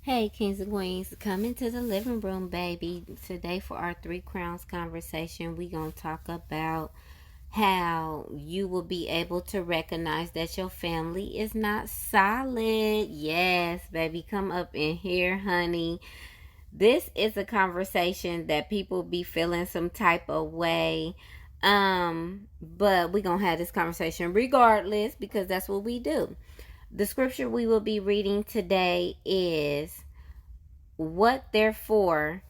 Hey, kings and queens, come into the living room, baby. Today, for our Three Crowns conversation, we going to talk about how you will be able to recognize that your family is not solid. Yes, baby, come up in here, honey. This is a conversation that people be feeling some type of way. But we going to have this conversation regardless because that's what we do. The scripture we will be reading today is, what therefore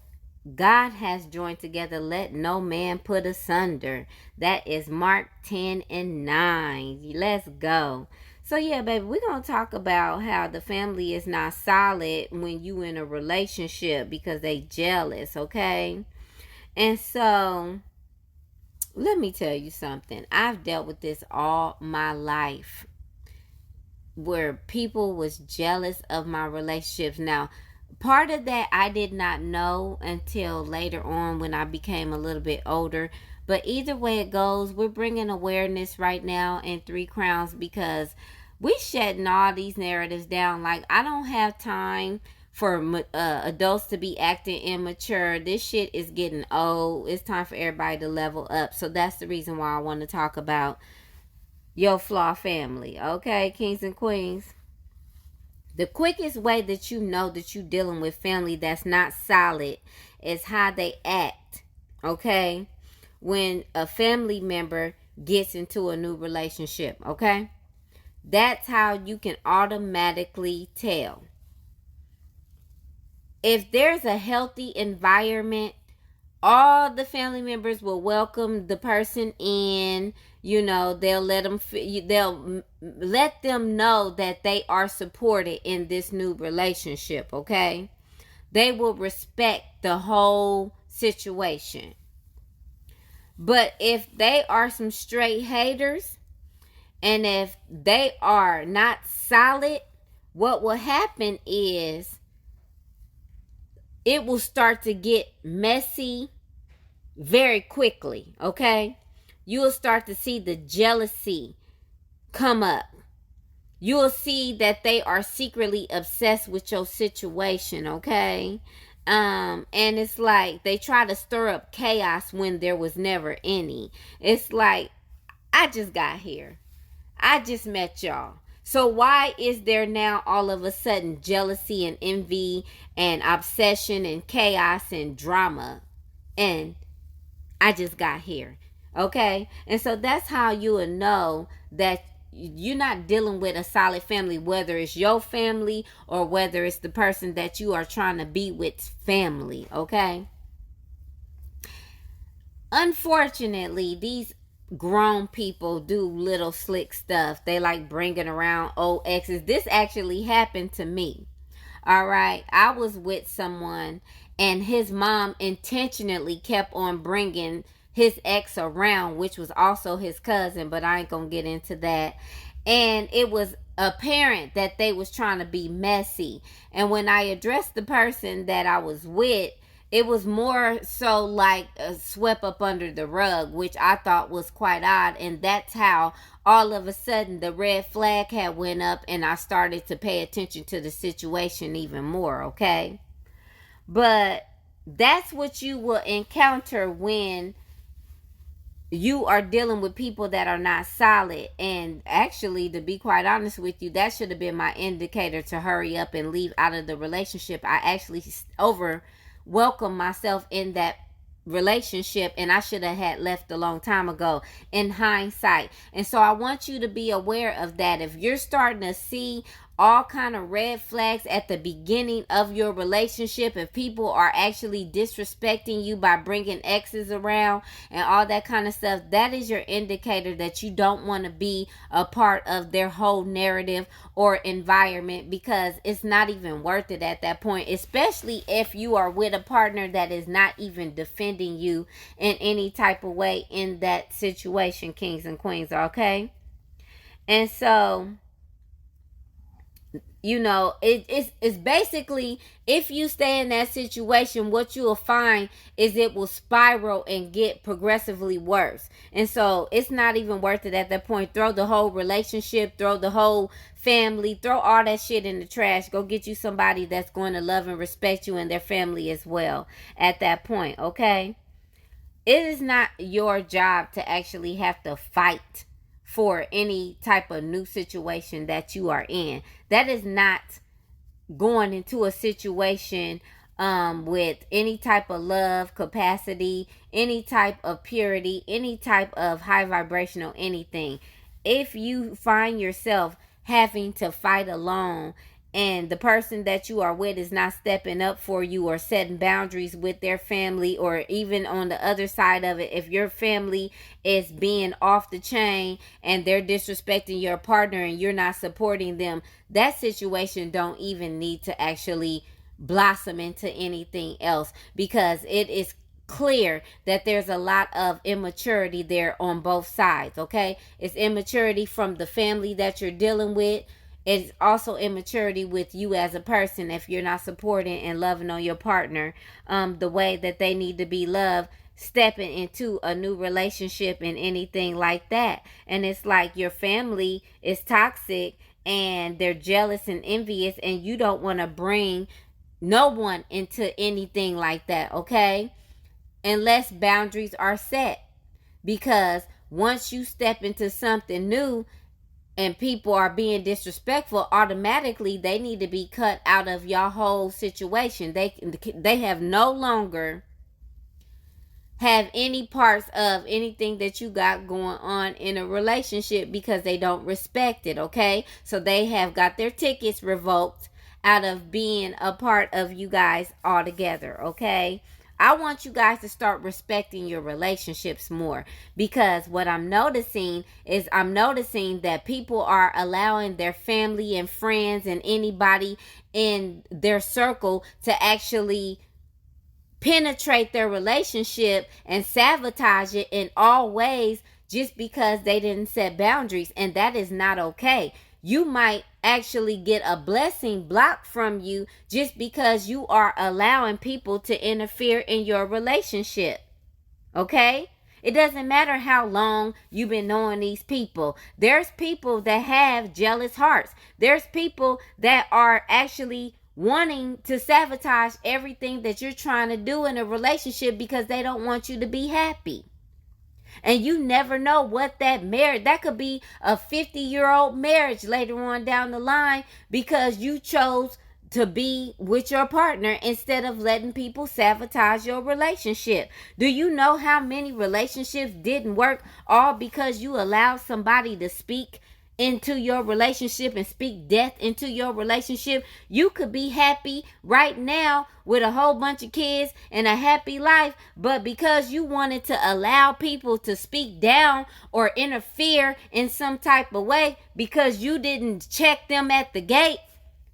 God has joined together, let no man put asunder. That is Mark 10 and 9. Let's go. So yeah, baby, we're going to talk about how the family is not solid when you in a relationship because they jealous, okay? And so let me tell you something. I've dealt with this all my life where people was jealous of my relationships. Now, part of that I did not know until later on when I became a little bit older. But either way it goes, we're bringing awareness right now in Three Crowns because we shedding all these narratives down. Like, I don't have time for adults to be acting immature. This shit is getting old. It's time for everybody to level up. So that's the reason why I want to talk about your flaw family. Okay, kings and queens? The quickest way that you know that you're dealing with family that's not solid is how they act, okay? When a family member gets into a new relationship, okay? That's how you can automatically tell. If there's a healthy environment, all the family members will welcome the person in. You know, they'll let them know that they are supported in this new relationship, okay? They will respect the whole situation. But if they are some straight haters and if they are not solid, what will happen is it will start to get messy very quickly, okay? You will start to see the jealousy come up. You will see that they are secretly obsessed with your situation, okay? And it's like they try to stir up chaos when there was never any. It's like, I just got here. I just met y'all. So why is there now all of a sudden jealousy and envy and obsession and chaos and drama? And I just got here. Okay? And so that's how you will know that you're not dealing with a solid family, whether it's your family or whether it's the person that you are trying to be with family. Okay? Unfortunately, these grown people do little slick stuff. They like bringing around old exes. This actually happened to me. All right? I was with someone and his mom intentionally kept on bringing his ex around, which was also his cousin, but I ain't gonna get into that. And it was apparent that they was trying to be messy. And when I addressed the person that I was with, it was more so like swept up under the rug, which I thought was quite odd. And that's how all of a sudden the red flag had went up and I started to pay attention to the situation even more, okay? But that's what you will encounter when you are dealing with people that are not solid. And actually, to be quite honest with you, that should have been my indicator to hurry up and leave out of the relationship. I actually welcomed myself in that relationship and I should have had left a long time ago in hindsight. And so I want you to be aware of that. If you're starting to see all kind of red flags at the beginning of your relationship, if people are actually disrespecting you by bringing exes around and all that kind of stuff, that is your indicator that you don't want to be a part of their whole narrative or environment, because it's not even worth it at that point, especially if you are with a partner that is not even defending you in any type of way in that situation, kings and queens, okay? And so, you know, it's basically, if you stay in that situation, what you will find is it will spiral and get progressively worse. And so it's not even worth it at that point. Throw the whole relationship, throw the whole family. Throw all that shit in the trash. Go get you somebody that's going to love and respect you and their family as well at that point, okay? It is not your job to actually have to fight for any type of new situation that you are in. That is not going into a situation with any type of love capacity, any type of purity, any type of high vibrational anything. If you find yourself having to fight alone and the person that you are with is not stepping up for you or setting boundaries with their family, or even on the other side of it, if your family is being off the chain and they're disrespecting your partner and you're not supporting them, that situation don't even need to actually blossom into anything else, because it is clear that there's a lot of immaturity there on both sides, okay? It's immaturity from the family that you're dealing with. It's also immaturity with you as a person if you're not supporting and loving on your partner the way that they need to be loved, stepping into a new relationship and anything like that. And it's like your family is toxic and they're jealous and envious, and you don't want to bring no one into anything like that, okay? Unless boundaries are set. Because once you step into something new and people are being disrespectful, automatically they need to be cut out of your whole situation. They have no longer have any parts of anything that you got going on in a relationship, because they don't respect it, okay? So they have got their tickets revoked out of being a part of you guys altogether, okay? I want you guys to start respecting your relationships more, because what I'm noticing is that people are allowing their family and friends and anybody in their circle to actually penetrate their relationship and sabotage it in all ways just because they didn't set boundaries, and that is not okay. You might actually get a blessing blocked from you just because you are allowing people to interfere in your relationship. Okay? It doesn't matter how long you've been knowing these people. There's people that have jealous hearts. There's people that are actually wanting to sabotage everything that you're trying to do in a relationship because they don't want you to be happy. And you never know what that could be a 50-year-old marriage later on down the line, because you chose to be with your partner instead of letting people sabotage your relationship. Do you know how many relationships didn't work all because you allowed somebody to speak into your relationship and speak death into your relationship? You could be happy right now with a whole bunch of kids and a happy life, but because you wanted to allow people to speak down or interfere in some type of way because you didn't check them at the gate,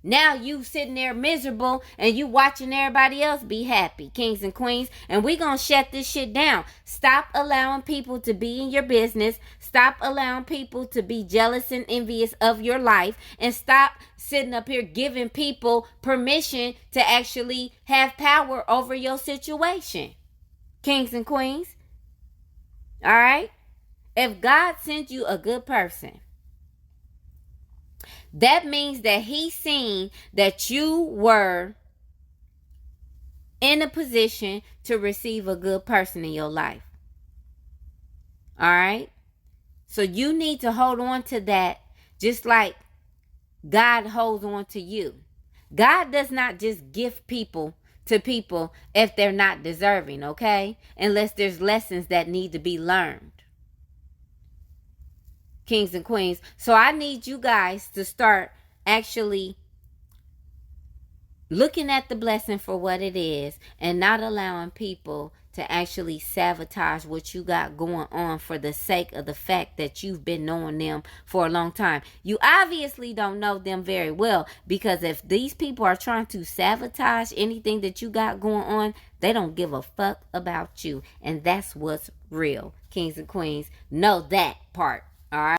now you sitting there miserable and you watching everybody else be happy, kings and queens. And we gonna shut this shit down. Stop allowing people to be in your business. Stop allowing people to be jealous and envious of your life. And stop sitting up here giving people permission to actually have power over your situation, kings and queens. All right? If God sent you a good person, that means that he seen that you were in a position to receive a good person in your life. All right? So you need to hold on to that just like God holds on to you. God does not just gift people to people if they're not deserving, okay? Unless there's lessons that need to be learned, kings and queens. So I need you guys to start actually looking at the blessing for what it is and not allowing people to actually sabotage what you got going on for the sake of the fact that you've been knowing them for a long time. You obviously don't know them very well, because if these people are trying to sabotage anything that you got going on, they don't give a fuck about you. And that's what's real, kings and queens. Know that part. All right.